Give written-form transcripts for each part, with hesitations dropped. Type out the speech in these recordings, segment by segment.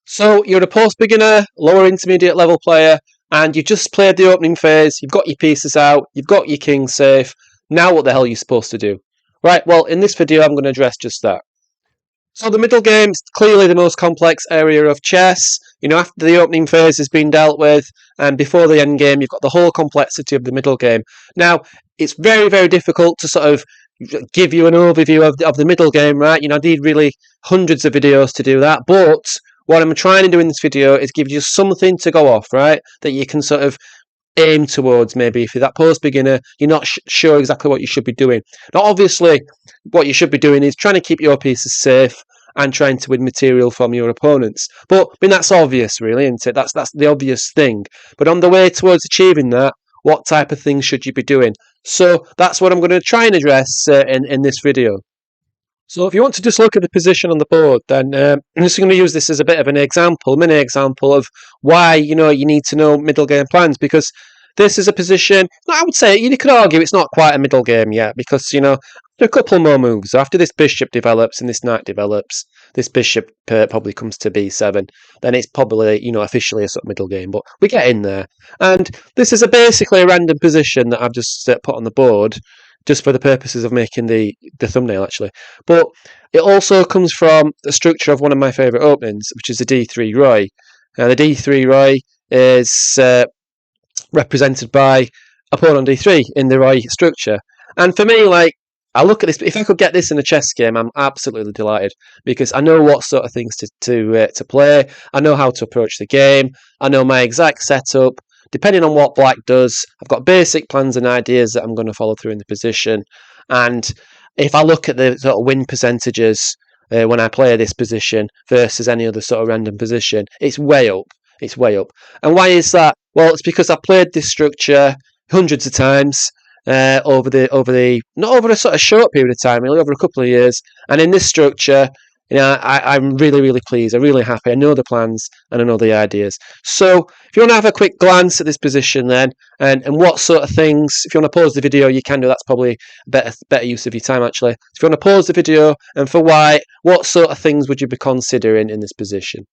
So you're a post-beginner, lower intermediate level player, and you just played the opening phase, you've got your pieces out, you've got your king safe. Now what the hell are you supposed to do? Right, well, in this video I'm going to address just that. So the middle game is clearly the most complex area of chess. You know, after the opening phase has been dealt with, and before the end game, you've got the whole complexity of the middle game. Now, it's very, very difficult to sort of give you an overview of the middle game, right? You know, I need really hundreds of videos to do that, but what I'm trying to do in this video is give you something to go off, right? That you can sort of aim towards. Maybe if you're that post beginner, you're not sure exactly what you should be doing. Now, obviously, what you should be doing is trying to keep your pieces safe and trying to win material from your opponents. But I mean, that's obvious, really, isn't it? That's the obvious thing. But on the way towards achieving that, what type of things should you be doing? So that's what I'm going to try and address in this video. So if you want to just look at the position on the board, then I'm just going to use this as a bit of an example, mini example of why you need to know middle game plans, because this is a position, I would say, you could argue it's not quite a middle game yet, because, after a couple more moves, after this bishop develops and this knight develops, this bishop probably comes to b7, then it's probably, officially a sort of middle game, but we get in there. And this is basically a random position that I've just put on the board, just for the purposes of making the thumbnail, actually. But it also comes from the structure of one of my favourite openings, which is the d3 Roy. Now, the d3 Roy is represented by a pawn on d3 in the Roy structure. And for me, I look at this, if I could get this in a chess game, I'm absolutely delighted, because I know what sort of things to play. I know how to approach the game. I know my exact setup. Depending on what black does, I've got basic plans and ideas that I'm going to follow through in the position. And if I look at the sort of win percentages when I play this position versus any other sort of random position, it's way up. It's way up. And why is that? Well, it's because I've played this structure hundreds of times over the not over a sort of short period of time, really, over a couple of years. And in this structure, I'm really, really pleased. I'm really happy. I know the plans and I know the ideas. So if you want to have a quick glance at this position then, and what sort of things, if you want to pause the video, you can do. That's probably better use of your time, actually. If you want to pause the video, and for why, what sort of things would you be considering in this position?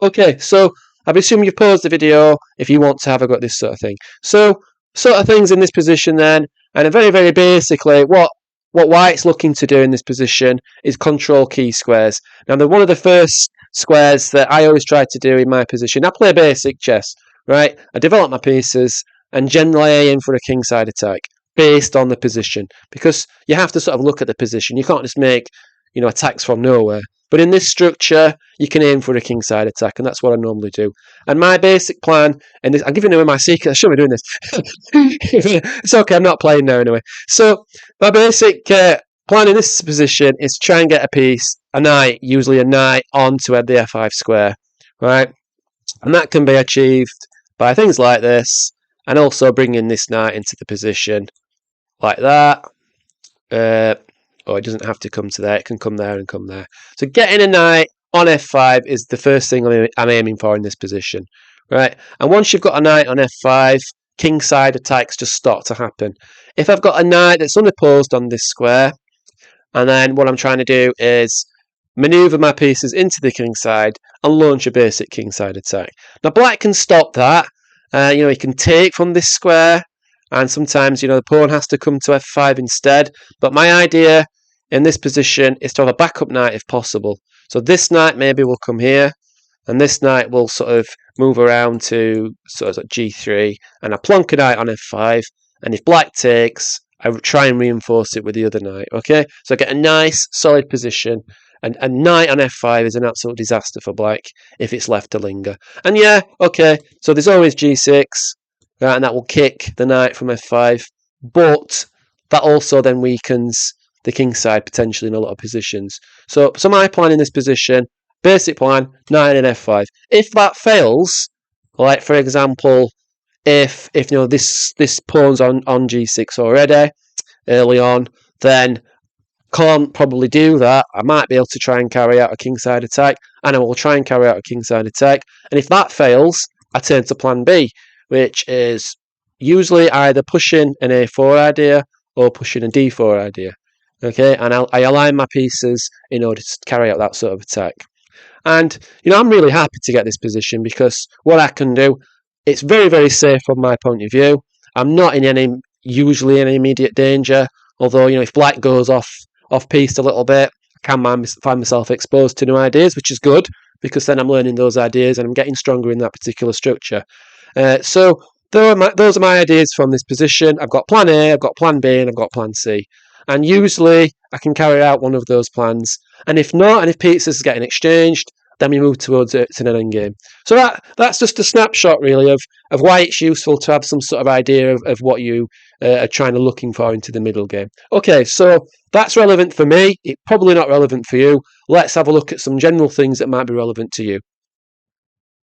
Okay, so I've assumed you've paused the video if you want to have a go at this sort of thing. So, sort of things in this position then, and very, very basically, what White's looking to do in this position is control key squares. Now, they're one of the first squares that I always try to do in my position. I play basic chess, right? I develop my pieces and generally I aim for a kingside attack based on the position, because you have to sort of look at the position. You can't just make, attacks from nowhere. But in this structure, you can aim for a kingside attack, and that's what I normally do. And my basic plan, and I'm giving away my secret, I shouldn't be doing this. It's okay, I'm not playing now anyway. So my basic plan in this position is to try and get a piece, a knight, usually a knight, onto the f5 square, right? And that can be achieved by things like this, and also bringing this knight into the position like that. It doesn't have to come to there, it can come there and come there. So getting a knight on f5 is the first thing I'm aiming for in this position, right? And once you've got a knight on f5, kingside attacks just start to happen. If I've got a knight that's unopposed on this square, and then what I'm trying to do is maneuver my pieces into the kingside and launch a basic kingside attack. Now, black can stop that. He can take from this square, and sometimes, the pawn has to come to f5 instead. But my idea in this position is to have a backup knight if possible. So this knight maybe will come here, and this knight will sort of move around to sort of g3, and I plonk a knight on f5, and if black takes, I try and reinforce it with the other knight, okay? So I get a nice, solid position, and a knight on f5 is an absolute disaster for black if it's left to linger. And yeah, okay, so there's always g6, right, and that will kick the knight from f5, but that also then weakens the kingside potentially in a lot of positions. So my plan in this position, basic plan, knight in f5. If that fails, like for example, if this pawn's on g6 already early on, then can't probably do that. I might be able to try and carry out a kingside attack, and I will try and carry out a kingside attack. And if that fails, I turn to plan B, which is usually either pushing an a4 idea or pushing a d4 idea. Okay, and I align my pieces in order to carry out that sort of attack. And, I'm really happy to get this position because what I can do, it's very, very safe from my point of view. I'm not in usually any immediate danger, although, if black goes off-piste a little bit, I can find myself exposed to new ideas, which is good, because then I'm learning those ideas and I'm getting stronger in that particular structure. So those are my ideas from this position. I've got plan A, I've got plan B, and I've got plan C. And usually I can carry out one of those plans. And if not, and if pizzas are getting exchanged, then we move towards it in an endgame. So that's just a snapshot, really, of why it's useful to have some sort of idea of what you are looking for into the middle game. Okay, so that's relevant for me. It's probably not relevant for you. Let's have a look at some general things that might be relevant to you.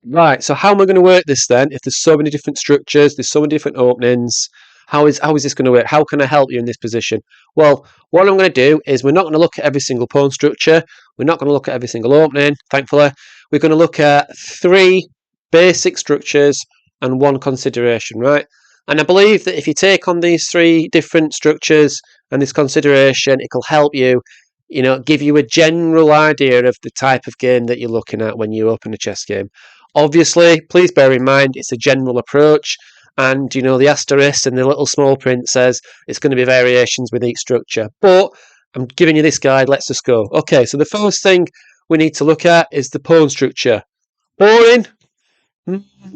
Right, so how am I going to work this then? If there's so many different structures, there's so many different openings, how is this going to work? How can I help you in this position? Well, what I'm going to do is we're not going to look at every single pawn structure. We're not going to look at every single opening, thankfully. We're going to look at 3 basic structures and 1 consideration, right? And I believe that if you take on these 3 different structures and this consideration, it will help you, give you a general idea of the type of game that you're looking at when you open a chess game. Obviously, please bear in mind it's a general approach, and the asterisk and the little small print says it's going to be variations with each structure. But I'm giving you this guide, let's just go. Okay, so the first thing we need to look at is the pawn structure. Boring?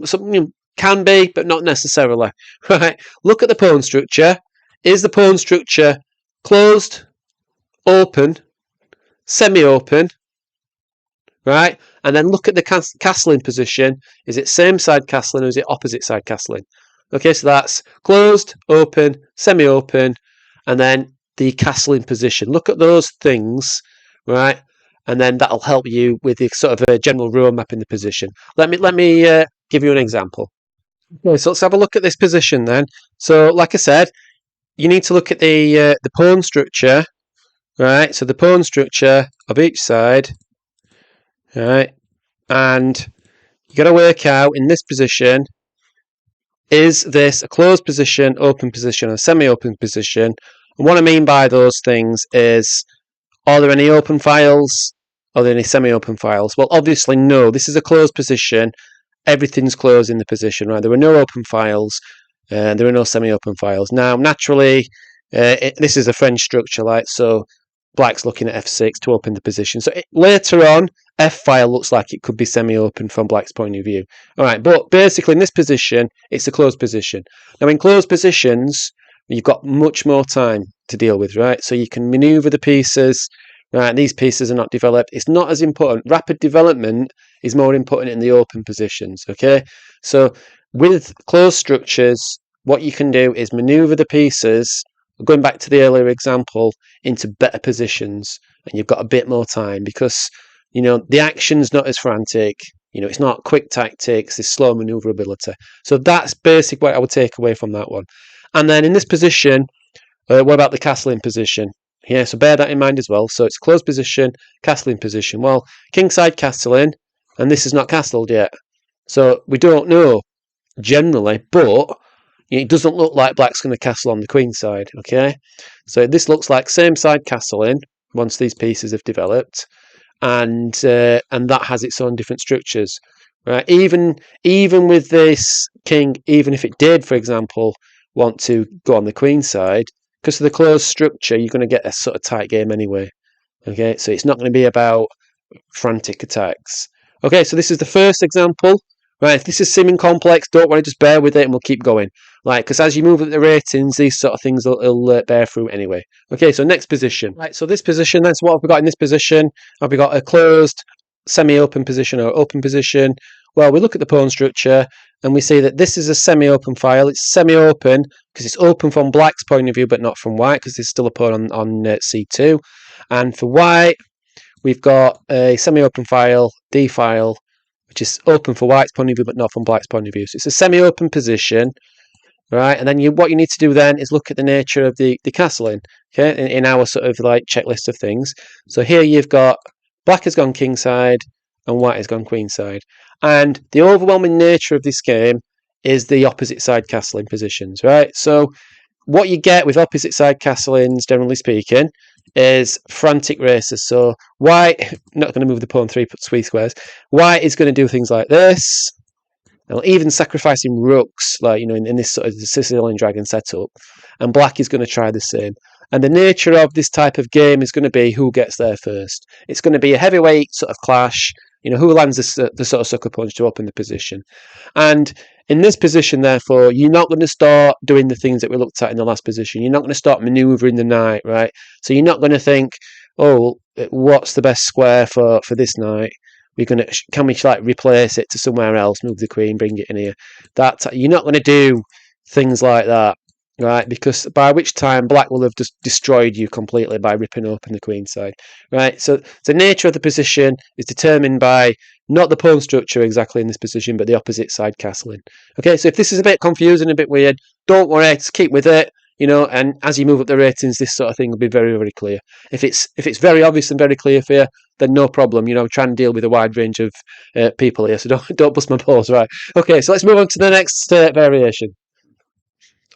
Something can be, but not necessarily. Right, look at the pawn structure. Is the pawn structure closed, open, semi-open? Right, and then look at the castling position. Is it same side castling or is it opposite side castling? Okay, so that's closed, open, semi-open, and then the castling position. Look at those things, right, and then that'll help you with the sort of a general roadmap in the position. Let me give you an example. Okay, so let's have a look at this position then. So, like I said, you need to look at the pawn structure, right? So the pawn structure of each side. Right, and you got to work out in this position, is this a closed position, open position, or semi-open position? And what I mean by those things is, are there any open files? Are there any semi-open files? Well, obviously no. This is a closed position. Everything's closed in the position, right? There are no open files, and there are no semi-open files. Now, naturally, this is a French structure, like so. Black's looking at f6 to open the position. So later on, f file looks like it could be semi-open from Black's point of view. All right, but basically in this position, it's a closed position. Now in closed positions, you've got much more time to deal with, right? So you can maneuver the pieces, right? These pieces are not developed. It's not as important. Rapid development is more important in the open positions, okay? So with closed structures, what you can do is maneuver the pieces, going back to the earlier example, into better positions, and you've got a bit more time because the action's not as frantic. It's not quick tactics, it's slow maneuverability. So that's basic what I would take away from that one. And then in this position, what about the castling position? Yeah, so bear that in mind as well. So it's closed position, castling position. Well, kingside castling, and this is not castled yet. So we don't know generally, but it doesn't look like Black's going to castle on the queen side, okay? So this looks like same side castling once these pieces have developed, and that has its own different structures, right? Even with this king, even if it did, for example, want to go on the queen side, because of the closed structure, you're going to get a sort of tight game anyway, okay? So it's not going to be about frantic attacks. Okay, so this is the first example. Right, if this is seeming complex, don't worry, just bear with it and we'll keep going. Right, because as you move up the ratings, these sort of things will bear through anyway. Okay, so next position. Right, so this position, that's what have we got in this position. Have we got a closed, semi-open position or open position? Well, we look at the pawn structure and we see that this is a semi-open file. It's semi-open because it's open from Black's point of view, but not from White because there's still a pawn on C2. And for White, we've got a semi-open file, D file, which is open for White's point of view, but not from Black's point of view. So it's a semi-open position, right? And then what you need to do then is look at the nature of the castling, okay, in our sort of like checklist of things. So here you've got Black has gone kingside and White has gone queenside. And the overwhelming nature of this game is the opposite side castling positions, right? So what you get with opposite side castlings, generally speaking, is frantic races. So white, not going to move the pawn 3 squares. White is going to do things like this. Even sacrificing rooks, like, you know, in this sort of Sicilian dragon setup. And black is going to try the same. And the nature of this type of game is going to be who gets there first. It's going to be a heavyweight sort of clash. You know, who lands the sort of sucker punch to open the position. And in this position, therefore, you're not going to start doing the things that we looked at in the last position. You're not going to start manoeuvring the knight, right? So you're not going to think, oh, what's the best square for this knight? Can we like replace it to somewhere else, move the queen, bring it in here? You're not going to do things like that, right? Because by which time black will have just destroyed you completely by ripping open the queen side, right? So the nature of the position is determined by not the pawn structure exactly in this position, but the opposite side castling. Okay, so if this is a bit confusing, a bit weird, don't worry, just keep with it. You know, and as you move up the ratings, this sort of thing will be very, very clear. If it's very obvious and very clear for you, then no problem. You know, I'm trying to deal with a wide range of people here, so don't bust my balls, right? Okay, so let's move on to the next variation.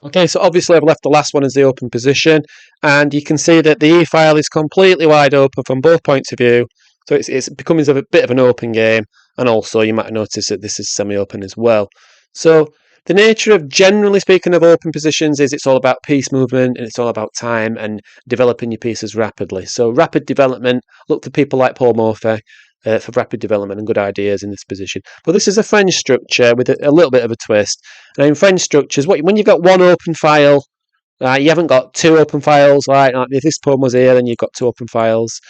Okay, so obviously I've left the last one as the open position, and you can see that the e-file is completely wide open from both points of view. So it's becoming a bit of an open game, and also you might notice that this is semi-open as well. So the nature of, generally speaking, of open positions is it's all about piece movement and it's all about time and developing your pieces rapidly. So rapid development, look to people like Paul Morphy for rapid development and good ideas in this position. But this is a French structure with a little bit of a twist. Now in French structures, when you've got one open file, you haven't got two open files. Like if this pawn was here, then you've got two open files.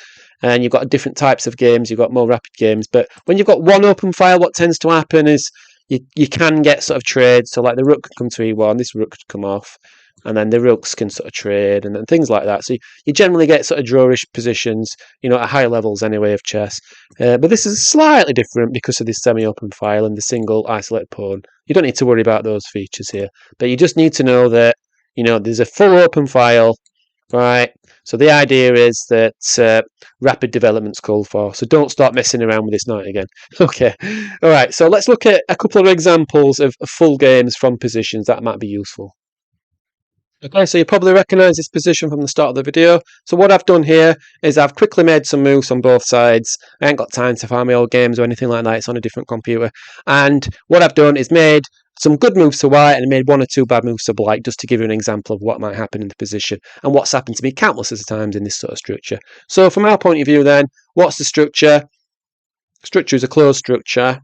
And you've got different types of games, you've got more rapid games. But when you've got one open file, what tends to happen is you can get sort of trades. So like the rook could come to e1, this rook could come off, and then the rooks can sort of trade and things like that. So you generally get sort of drawish positions, you know, at high levels anyway of chess. But this is slightly different because of this semi-open file and the single isolated pawn. You don't need to worry about those features here, but you just need to know that, you know, there's a full open file, right? So the idea is that rapid development's called for. So don't start messing around with this knight again. Okay. All right. So let's look at a couple of examples of full games from positions that might be useful. Okay, so you probably recognise this position from the start of the video. So what I've done here is I've quickly made some moves on both sides. I ain't got time to find my old games or anything like that. It's on a different computer. And what I've done is made some good moves to white and made one or two bad moves to black, just to give you an example of what might happen in the position and what's happened to me countless of times in this sort of structure. So from our point of view then, what's the structure? Structure is a closed structure.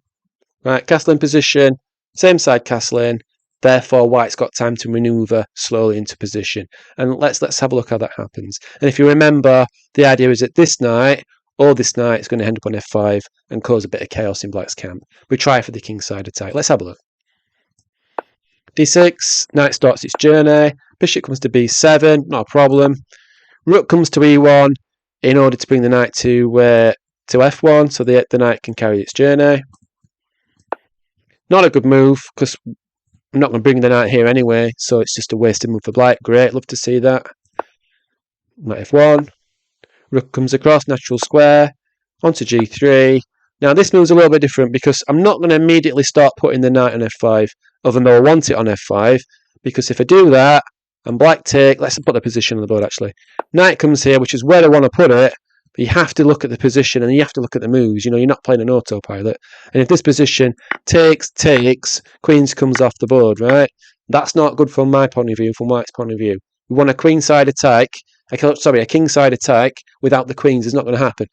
Right, castling position, same side castling. Therefore, white's got time to manoeuvre slowly into position. And let's have a look how that happens. And if you remember, the idea is that this knight or this knight is going to end up on f5 and cause a bit of chaos in black's camp. We try for the kingside attack. Let's have a look. d6, knight starts its journey. Bishop comes to b7, not a problem. Rook comes to e1 in order to bring the knight to f1, so the knight can carry its journey. Not a good move, because I'm not going to bring the knight here anyway, so it's just a wasted move for black. Great, love to see that. Knight f1. Rook comes across, natural square. Onto g3. Now this move's a little bit different because I'm not going to immediately start putting the knight on f5, even though I want it on f5, because if I do that, and black take, let's put the position on the board actually. Knight comes here, which is where I want to put it, but you have to look at the position and you have to look at the moves. You know, you're not playing an autopilot. And if this position takes, queens comes off the board, right? That's not good from my point of view, from white's point of view. We want a queenside attack, a kingside attack without the queens is not going to happen,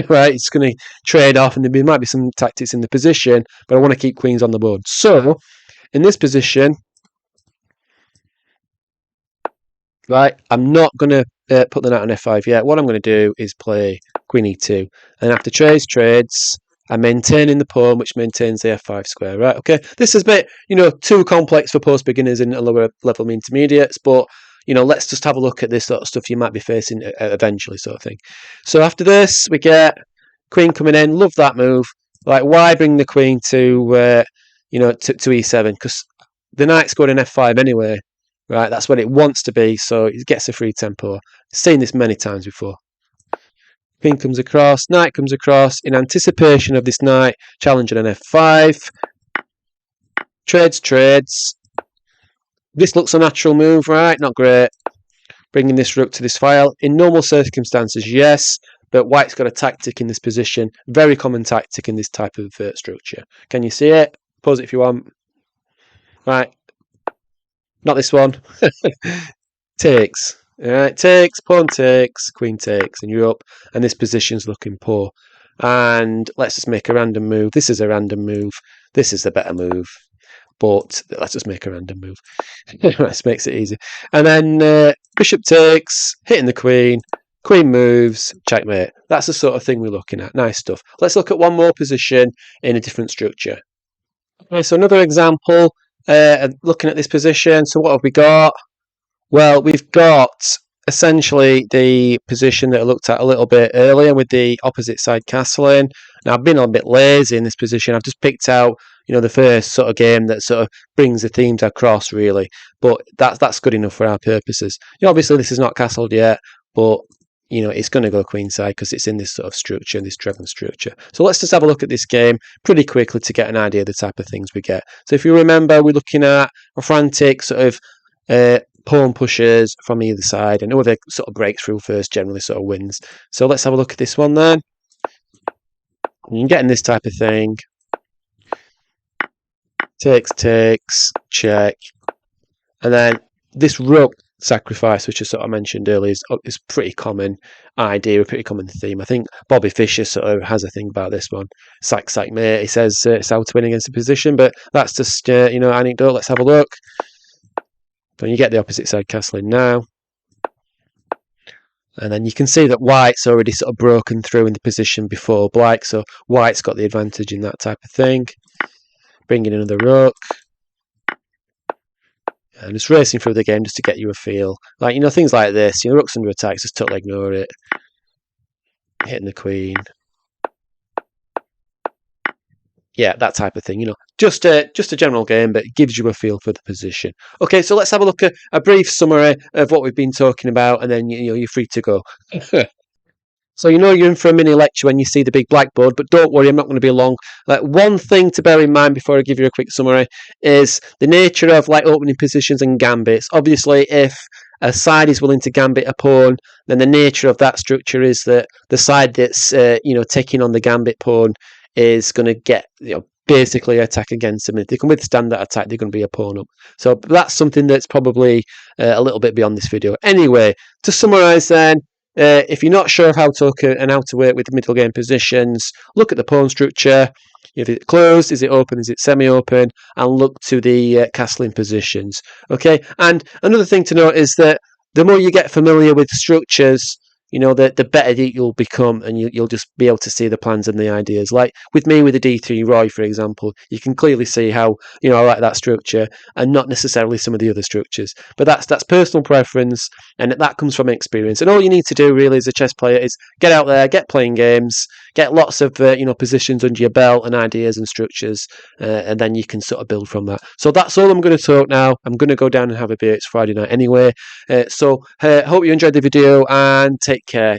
right? It's going to trade off and there might be some tactics in the position, but I want to keep queens on the board. So, in this position, right, I'm not going to put the knight on f5 yet. What I'm going to do is play queen e2. And after trades, I'm maintaining the pawn, which maintains the f5 square, right? Okay, this is a bit, you know, too complex for post beginners and lower level intermediates, but, you know, let's just have a look at this sort of stuff you might be facing eventually, sort of thing. So after this, we get queen coming in. Love that move. Like, why bring the queen to, you know, to e7? Because the knight's going in f5 anyway. Right, that's what it wants to be, so it gets a free tempo. I've seen this many times before. Queen comes across, knight comes across, in anticipation of this knight challenging an f5. Trades. This looks a natural move, right? Not great. Bringing this rook to this file. In normal circumstances, yes, but white's got a tactic in this position. Very common tactic in this type of structure. Can you see it? Pause it if you want. Right. Not this one. Takes. Alright, takes, pawn takes, queen takes, and you're up. And this position's looking poor. And let's just make a random move. This is a random move. This is the better move. But let's just make a random move. This makes it easy. And then bishop takes, hitting the queen. Queen moves, checkmate. That's the sort of thing we're looking at. Nice stuff. Let's look at one more position in a different structure. Okay, so another example, looking at this position. So what have we got? Well, we've got essentially the position that I looked at a little bit earlier with the opposite side castling. Now, I've been a bit lazy in this position. I've just picked out, the first sort of game that sort of brings the themes across, really. But that's good enough for our purposes. Obviously, this is not castled yet, but it's going to go queenside because it's in this sort of structure, this dragon structure. So let's just have a look at this game pretty quickly to get an idea of the type of things we get. So if you remember, we're looking at a frantic sort of pawn pushes from either side, and whoever sort of breaks through first generally sort of wins. So let's have a look at this one then. You're getting this type of thing. Takes, check. And then this rook sacrifice, which I sort of mentioned earlier, is pretty common idea, a pretty common theme. I think Bobby Fischer sort of has a thing about this one. Sack, mate. He says it's how to win against the position, but that's just, anecdote. Let's have a look. But you get the opposite side castling now. And then you can see that white's already sort of broken through in the position before black, so white's got the advantage in that type of thing. Bringing in another rook. And just racing through the game just to get you a feel. Like, things like this. Rook's under attack, just totally ignore it. Hitting the queen. Yeah, that type of thing, just a general game, but it gives you a feel for the position. Okay, so let's have a look at a brief summary of what we've been talking about, and then you're free to go. So you're in for a mini lecture when you see the big blackboard, but don't worry, I'm not going to be long. One thing to bear in mind before I give you a quick summary is the nature of opening positions and gambits. Obviously, if a side is willing to gambit a pawn, then the nature of that structure is that the side that's taking on the gambit pawn is going to get basically attack against them. If they can withstand that attack, they're going to be a pawn up. So that's something that's probably a little bit beyond this video. Anyway, to summarise then, if you're not sure of how to look at and how to work with the middle game positions, look at the pawn structure. If it's closed, is it open, is it semi-open, and look to the castling positions. Okay, and another thing to note is that the more you get familiar with structures, the better you'll become, and you'll just be able to see the plans and the ideas. Like with me with the D3 Roy, for example, you can clearly see how I like that structure and not necessarily some of the other structures. But that's personal preference, and that comes from experience. And all you need to do really as a chess player is get out there, get playing games, get lots of positions under your belt and ideas and structures, and then you can sort of build from that. So that's all I'm going to talk now. I'm going to go down and have a beer. It's Friday night anyway. So hope you enjoyed the video, and take care.